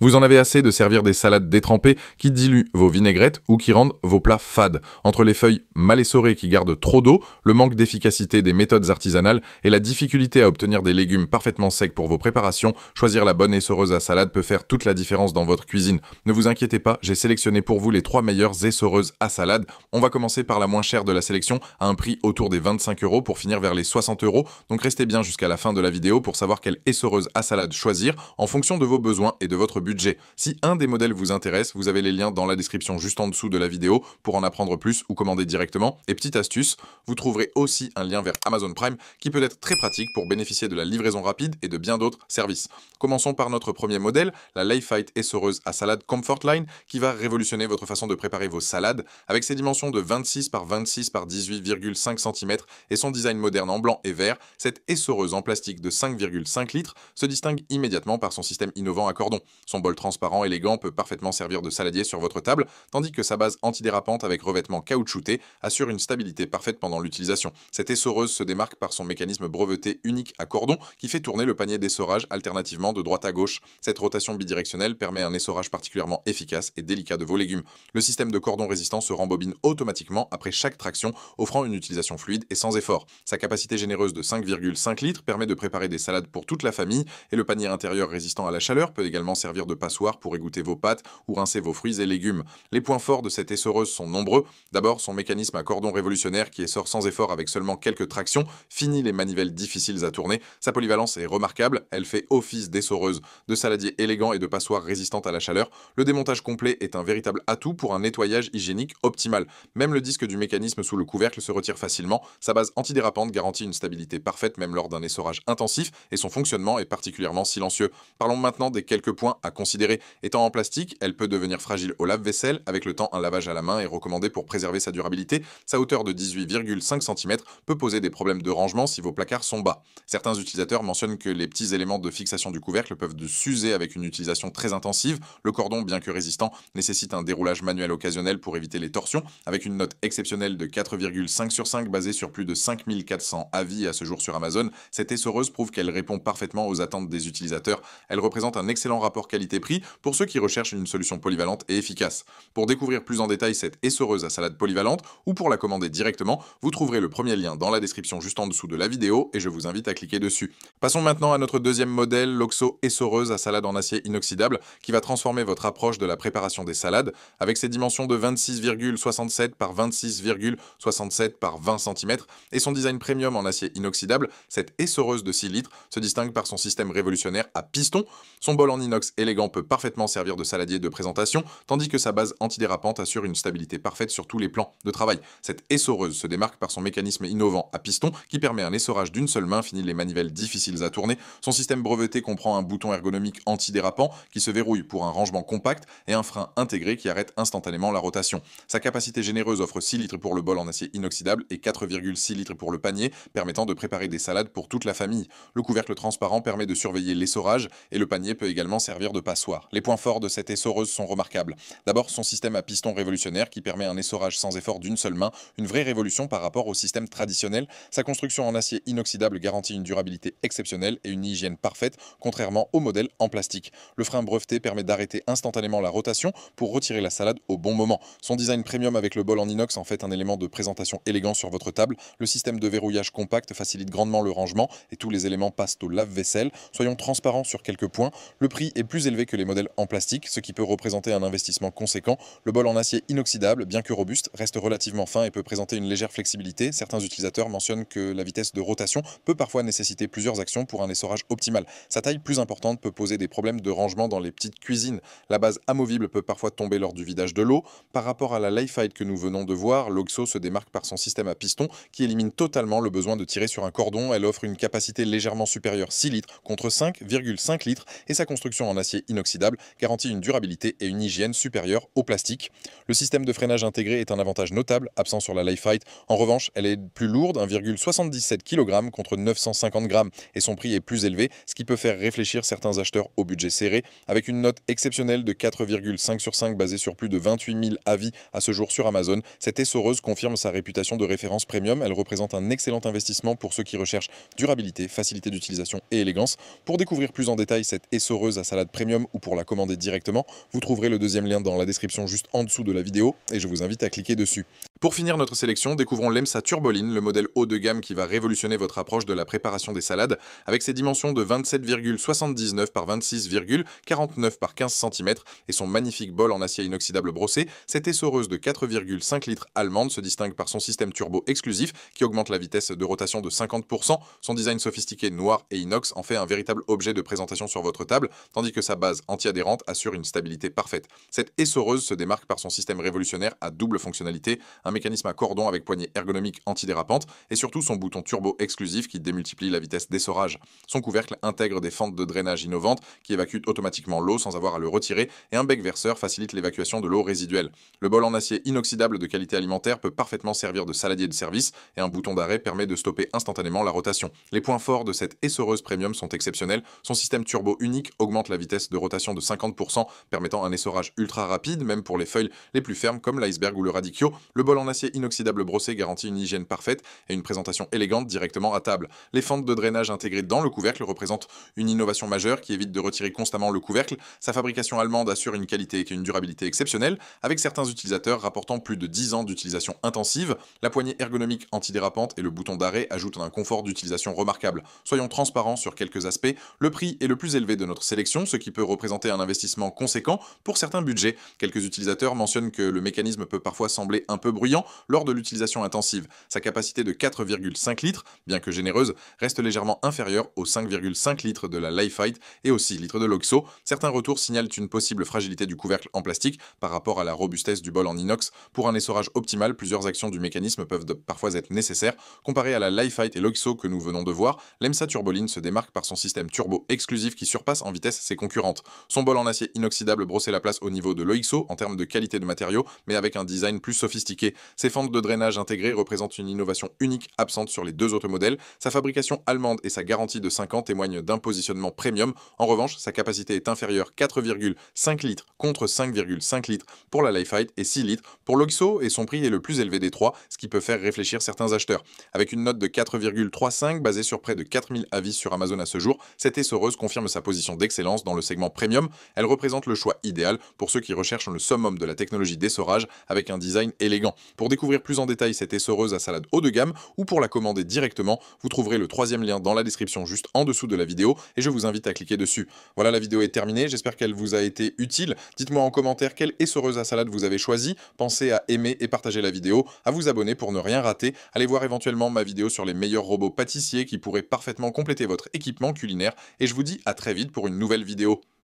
Vous en avez assez de servir des salades détrempées qui diluent vos vinaigrettes ou qui rendent vos plats fades. Entre les feuilles mal essorées qui gardent trop d'eau, le manque d'efficacité des méthodes artisanales et la difficulté à obtenir des légumes parfaitement secs pour vos préparations, choisir la bonne essoreuse à salade peut faire toute la différence dans votre cuisine. Ne vous inquiétez pas, j'ai sélectionné pour vous les 3 meilleures essoreuses à salade. On va commencer par la moins chère de la sélection, à un prix autour des 25 € pour finir vers les 60 €. Donc restez bien jusqu'à la fin de la vidéo pour savoir quelle essoreuse à salade choisir en fonction de vos besoins et de votre budget. Si un des modèles vous intéresse, vous avez les liens dans la description juste en dessous de la vidéo pour en apprendre plus ou commander directement. Et petite astuce, vous trouverez aussi un lien vers Amazon Prime qui peut être très pratique pour bénéficier de la livraison rapide et de bien d'autres services. Commençons par notre premier modèle, la Layfight essoreuse à salade Comfort Line qui va révolutionner votre façon de préparer vos salades. Avec ses dimensions de 26 par 26 par 18,5 cm et son design moderne en blanc et vert, cette essoreuse en plastique de 5,5 litres se distingue immédiatement par son système innovant à cordon. Son bol transparent élégant peut parfaitement servir de saladier sur votre table, tandis que sa base antidérapante avec revêtement caoutchouté assure une stabilité parfaite pendant l'utilisation. Cette essoreuse se démarque par son mécanisme breveté unique à cordon qui fait tourner le panier d'essorage alternativement de droite à gauche. Cette rotation bidirectionnelle permet un essorage particulièrement efficace et délicat de vos légumes. Le système de cordon résistant se rembobine automatiquement après chaque traction, offrant une utilisation fluide et sans effort. Sa capacité généreuse de 5,5 litres permet de préparer des salades pour toute la famille et le panier intérieur résistant à la chaleur peut également servir de passoire pour égoutter vos pâtes ou rincer vos fruits et légumes. Les points forts de cette essoreuse sont nombreux. D'abord, son mécanisme à cordon révolutionnaire qui essore sans effort avec seulement quelques tractions, finit les manivelles difficiles à tourner. Sa polyvalence est remarquable, elle fait office d'essoreuse, de saladier élégant et de passoire résistante à la chaleur. Le démontage complet est un véritable atout pour un nettoyage hygiénique optimal. Même le disque du mécanisme sous le couvercle se retire facilement. Sa base antidérapante garantit une stabilité parfaite même lors d'un essorage intensif et son fonctionnement est particulièrement silencieux. Parlons maintenant des quelques points à considérer. Étant en plastique, elle peut devenir fragile au lave-vaisselle. Avec le temps, un lavage à la main est recommandé pour préserver sa durabilité. Sa hauteur de 18,5 cm peut poser des problèmes de rangement si vos placards sont bas. Certains utilisateurs mentionnent que les petits éléments de fixation du couvercle peuvent s'user avec une utilisation très intensive. Le cordon, bien que résistant, nécessite un déroulage manuel occasionnel pour éviter les torsions. Avec une note exceptionnelle de 4,5 sur 5 basée sur plus de 5400 avis à ce jour sur Amazon, cette essoreuse prouve qu'elle répond parfaitement aux attentes des utilisateurs. Elle représente un excellent rapport qualité-prix pour ceux qui recherchent une solution polyvalente et efficace. Pour découvrir plus en détail cette essoreuse à salade polyvalente ou pour la commander directement, vous trouverez le premier lien dans la description juste en dessous de la vidéo et je vous invite à cliquer dessus. Passons maintenant à notre deuxième modèle, l'Oxo essoreuse à salade en acier inoxydable qui va transformer votre approche de la préparation des salades. Avec ses dimensions de 26,67 par 26,67 par 20 cm et son design premium en acier inoxydable, cette essoreuse de 6 litres se distingue par son système révolutionnaire à piston. Son bol en inox élégant peut parfaitement servir de saladier de présentation, tandis que sa base antidérapante assure une stabilité parfaite sur tous les plans de travail. Cette essoreuse se démarque par son mécanisme innovant à piston qui permet un essorage d'une seule main, finit les manivelles difficiles à tourner. Son système breveté comprend un bouton ergonomique antidérapant qui se verrouille pour un rangement compact et un frein intégré qui arrête instantanément la rotation. Sa capacité généreuse offre 6 litres pour le bol en acier inoxydable et 4,6 litres pour le panier, permettant de préparer des salades pour toute la famille. Le couvercle transparent permet de surveiller l'essorage et le panier peut également servir de passoire. Les points forts de cette essoreuse sont remarquables. D'abord, son système à piston révolutionnaire qui permet un essorage sans effort d'une seule main, une vraie révolution par rapport au système traditionnel. Sa construction en acier inoxydable garantit une durabilité exceptionnelle et une hygiène parfaite, contrairement au modèle en plastique. Le frein breveté permet d'arrêter instantanément la rotation pour retirer la salade au bon moment. Son design premium avec le bol en inox en fait un élément de présentation élégant sur votre table. Le système de verrouillage compact facilite grandement le rangement et tous les éléments passent au lave-vaisselle. Soyons transparents sur quelques points. Le prix est plus élevé que les modèles en plastique, ce qui peut représenter un investissement conséquent. Le bol en acier inoxydable, bien que robuste, reste relativement fin et peut présenter une légère flexibilité. Certains utilisateurs mentionnent que la vitesse de rotation peut parfois nécessiter plusieurs actions pour un essorage optimal. Sa taille plus importante peut poser des problèmes de rangement dans les petites cuisines. La base amovible peut parfois tomber lors du vidage de l'eau. Par rapport à la Layfight que nous venons de voir, l'Oxo se démarque par son système à piston qui élimine totalement le besoin de tirer sur un cordon. Elle offre une capacité légèrement supérieure 6 litres contre 5,5 litres et sa construction en acier inoxydable garantit une durabilité et une hygiène supérieure au plastique. Le système de freinage intégré est un avantage notable, absent sur la Layfight. En revanche, elle est plus lourde, 1,77 kg contre 950 g et son prix est plus élevé, ce qui peut faire réfléchir certains acheteurs au budget serré. Avec une note exceptionnelle de 4,5 sur 5 basée sur plus de 28 000 avis à ce jour sur Amazon, cette essoreuse confirme sa réputation de référence premium. Elle représente un excellent investissement pour ceux qui recherchent durabilité, facilité d'utilisation et élégance. Pour découvrir plus en détail cette essoreuse à salade premium, premium ou pour la commander directement, vous trouverez le deuxième lien dans la description juste en dessous de la vidéo et je vous invite à cliquer dessus. Pour finir notre sélection, découvrons l'EMSA Turboline, le modèle haut de gamme qui va révolutionner votre approche de la préparation des salades avec ses dimensions de 27,79 par 26,49 par 15 cm et son magnifique bol en acier inoxydable brossé. Cette essoreuse de 4,5 litres allemande se distingue par son système turbo exclusif qui augmente la vitesse de rotation de 50%. Son design sophistiqué noir et inox en fait un véritable objet de présentation sur votre table, tandis que sa base anti-adhérente assure une stabilité parfaite. Cette essoreuse se démarque par son système révolutionnaire à double fonctionnalité, un mécanisme à cordon avec poignée ergonomique antidérapante et surtout son bouton turbo exclusif qui démultiplie la vitesse d'essorage. Son couvercle intègre des fentes de drainage innovantes qui évacuent automatiquement l'eau sans avoir à le retirer et un bec verseur facilite l'évacuation de l'eau résiduelle. Le bol en acier inoxydable de qualité alimentaire peut parfaitement servir de saladier de service et un bouton d'arrêt permet de stopper instantanément la rotation. Les points forts de cette essoreuse premium sont exceptionnels. Son système turbo unique augmente la vitesse de rotation de 50%, permettant un essorage ultra rapide, même pour les feuilles les plus fermes comme l'iceberg ou le radicchio. Le bol en acier inoxydable brossé garantit une hygiène parfaite et une présentation élégante directement à table. Les fentes de drainage intégrées dans le couvercle représentent une innovation majeure qui évite de retirer constamment le couvercle. Sa fabrication allemande assure une qualité et une durabilité exceptionnelle, avec certains utilisateurs rapportant plus de 10 ans d'utilisation intensive. La poignée ergonomique antidérapante et le bouton d'arrêt ajoutent un confort d'utilisation remarquable. Soyons transparents sur quelques aspects. Le prix est le plus élevé de notre sélection, ce qui peut représenter un investissement conséquent pour certains budgets. Quelques utilisateurs mentionnent que le mécanisme peut parfois sembler un peu bruyant lors de l'utilisation intensive. Sa capacité de 4,5 litres, bien que généreuse, reste légèrement inférieure aux 5,5 litres de la Lifeite et aux 6 litres de l'Oxo. Certains retours signalent une possible fragilité du couvercle en plastique par rapport à la robustesse du bol en inox. Pour un essorage optimal, plusieurs actions du mécanisme peuvent parfois être nécessaires. Comparé à la Lifeite et l'Oxo que nous venons de voir, l'EMSA Turboline se démarque par son système turbo exclusif qui surpasse en vitesse ses concurrentes. Son bol en acier inoxydable brossait la place au niveau de l'Oxo en termes de qualité de matériaux, mais avec un design plus sophistiqué. Ses fentes de drainage intégrées représentent une innovation unique absente sur les deux autres modèles. Sa fabrication allemande et sa garantie de 5 ans témoignent d'un positionnement premium. En revanche, sa capacité est inférieure 4,5 litres contre 5,5 litres pour la Lifeite et 6 litres pour l'Oxo et son prix est le plus élevé des trois, ce qui peut faire réfléchir certains acheteurs. Avec une note de 4,35 basée sur près de 4000 avis sur Amazon à ce jour, cette essoreuse confirme sa position d'excellence dans le segment premium. Elle représente le choix idéal pour ceux qui recherchent le summum de la technologie d'essorage avec un design élégant. Pour découvrir plus en détail cette essoreuse à salade haut de gamme ou pour la commander directement, vous trouverez le troisième lien dans la description juste en dessous de la vidéo et je vous invite à cliquer dessus. Voilà, la vidéo est terminée, j'espère qu'elle vous a été utile. Dites-moi en commentaire quelle essoreuse à salade vous avez choisi. Pensez à aimer et partager la vidéo, à vous abonner pour ne rien rater. Allez voir éventuellement ma vidéo sur les meilleurs robots pâtissiers qui pourraient parfaitement compléter votre équipement culinaire et je vous dis à très vite pour une nouvelle vidéo.